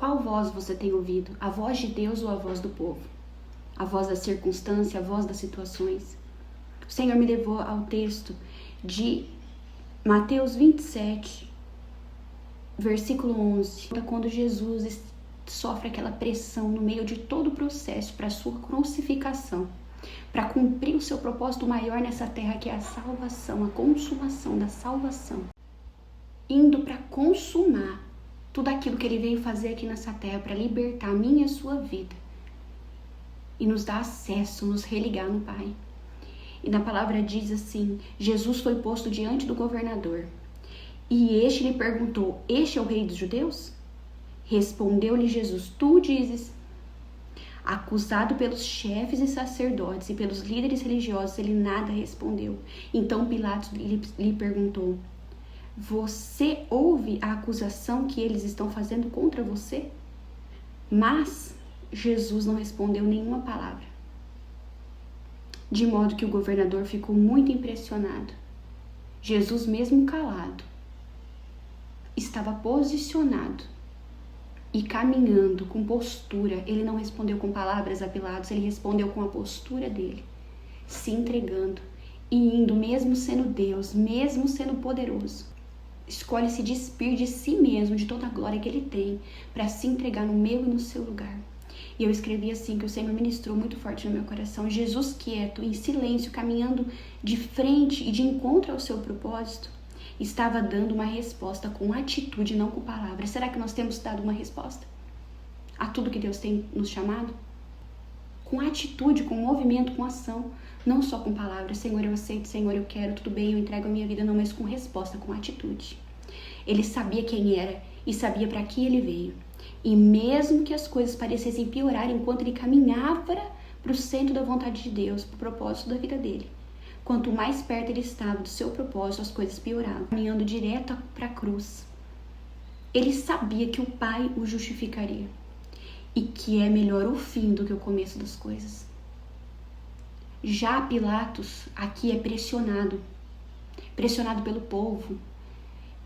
Qual voz você tem ouvido? A voz de Deus ou a voz do povo? A voz da circunstância, a voz das situações? O Senhor me levou ao texto de Mateus 27, versículo 11, quando Jesus sofre aquela pressão no meio de todo o processo para a sua crucificação, para cumprir o seu propósito maior nessa terra, que é a salvação, a consumação da salvação, indo para consumar tudo aquilo que ele veio fazer aqui nessa terra, para libertar a minha e a sua vida e nos dar acesso, nos religar no Pai. E na palavra diz assim: Jesus foi posto diante do governador, e este lhe perguntou: este é o rei dos judeus? Respondeu-lhe Jesus: tu dizes. Acusado pelos chefes e sacerdotes e pelos líderes religiosos, ele nada respondeu. Então Pilatos lhe perguntou: você ouve a acusação que eles estão fazendo contra você? Mas Jesus não respondeu nenhuma palavra. De modo que o governador ficou muito impressionado. Jesus, mesmo calado, estava posicionado e caminhando com postura. Ele não respondeu com palavras a Pilatos, ele respondeu com a postura dele, se entregando e indo, mesmo sendo Deus, mesmo sendo poderoso. Escolhe se despir de si mesmo, de toda a glória que ele tem, para se entregar no meu e no seu lugar. E eu escrevi assim, que o Senhor ministrou muito forte no meu coração: Jesus quieto, em silêncio, caminhando de frente e de encontro ao seu propósito, estava dando uma resposta com atitude, não com palavras. Será que nós temos dado uma resposta a tudo que Deus tem nos chamado? Com atitude, com movimento, com ação, não só com palavras. Senhor, eu aceito, Senhor, eu quero, tudo bem, eu entrego a minha vida, não, mas com resposta, com atitude. Ele sabia quem era e sabia para que ele veio. E mesmo que as coisas parecessem piorar enquanto ele caminhava para o centro da vontade de Deus, para o propósito da vida dele, quanto mais perto ele estava do seu propósito, as coisas pioravam, caminhando direto para a cruz. Ele sabia que o Pai o justificaria e que é melhor o fim do que o começo das coisas. Já Pilatos aqui é pressionado pelo povo,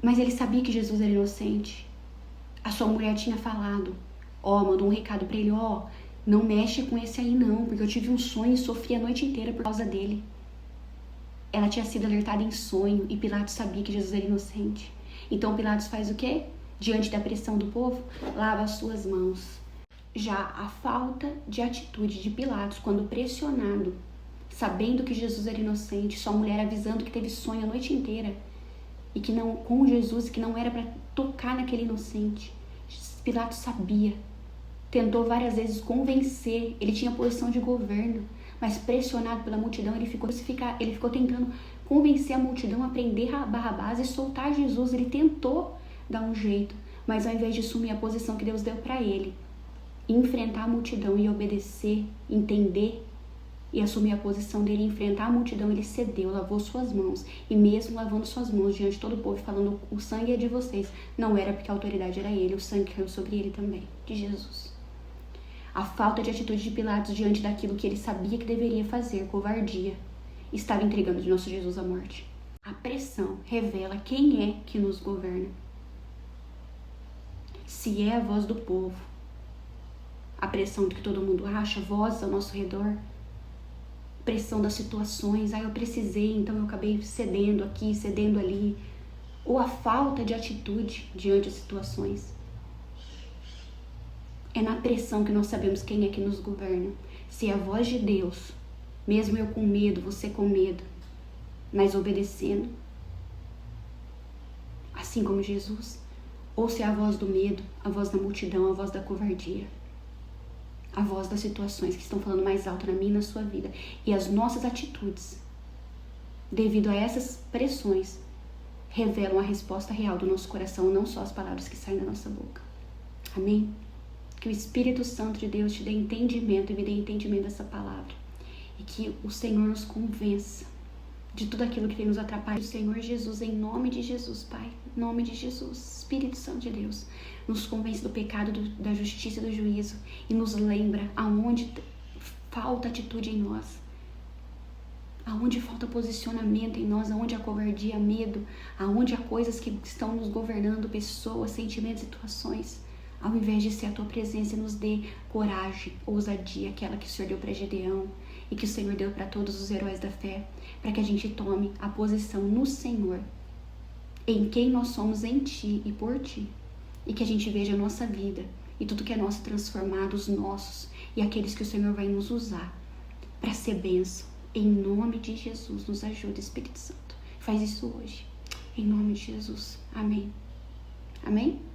mas ele sabia que Jesus era inocente. A sua mulher tinha falado, mandou um recado para ele: não mexe com esse aí não, porque eu tive um sonho e sofri a noite inteira por causa dele. Ela tinha sido alertada em sonho e Pilatos sabia que Jesus era inocente. Então Pilatos faz o quê? Diante da pressão do povo, lava as suas mãos. Já a falta de atitude de Pilatos, quando pressionado, sabendo que Jesus era inocente, sua mulher avisando que teve sonho a noite inteira e que não, com Jesus, que não era para tocar naquele inocente. Pilatos sabia, tentou várias vezes convencer, ele tinha posição de governo, mas pressionado pela multidão, ele ficou tentando convencer a multidão a prender Barrabás e soltar Jesus. Ele tentou dar um jeito, mas ao invés de assumir a posição que Deus deu para ele, enfrentar a multidão e obedecer, entender e assumir a posição dele, enfrentar a multidão, ele cedeu, lavou suas mãos. E mesmo lavando suas mãos diante de todo o povo, falando: o sangue é de vocês, não era porque a autoridade era ele, o sangue caiu sobre ele também, de Jesus. A falta de atitude de Pilatos diante daquilo que ele sabia que deveria fazer, covardia, estava entregando de nosso Jesus à morte. A pressão revela quem é que nos governa. Se é a voz do povo, a pressão do que todo mundo acha, voz ao nosso redor, pressão das situações, eu precisei, então eu acabei cedendo aqui, cedendo ali, ou a falta de atitude diante das situações. É na pressão que nós sabemos quem é que nos governa. Se é a voz de Deus, mesmo eu com medo, você com medo, mas obedecendo, assim como Jesus, ou se é a voz do medo, a voz da multidão, a voz da covardia, a voz das situações que estão falando mais alto na minha e na sua vida. E as nossas atitudes, devido a essas pressões, revelam a resposta real do nosso coração, não só as palavras que saem da nossa boca. Amém? Que o Espírito Santo de Deus te dê entendimento e me dê entendimento dessa palavra. E que o Senhor nos convença de tudo aquilo que tem nos atrapalhado. O Senhor Jesus, em nome de Jesus, Pai, em nome de Jesus, Espírito Santo de Deus, nos convence do pecado, da justiça e do juízo e nos lembra aonde falta atitude em nós, aonde falta posicionamento em nós, aonde há covardia, medo, aonde há coisas que estão nos governando, pessoas, sentimentos, situações, Ao invés de ser a tua presença, nos dê coragem, ousadia, aquela que o Senhor deu para Gedeão e que o Senhor deu para todos os heróis da fé, para que a gente tome a posição no Senhor, em quem nós somos em Ti e por Ti, e que a gente veja a nossa vida e tudo que é nosso transformado, os nossos e aqueles que o Senhor vai nos usar para ser bênção. Em nome de Jesus, nos ajuda, Espírito Santo. Faz isso hoje. Em nome de Jesus. Amém. Amém?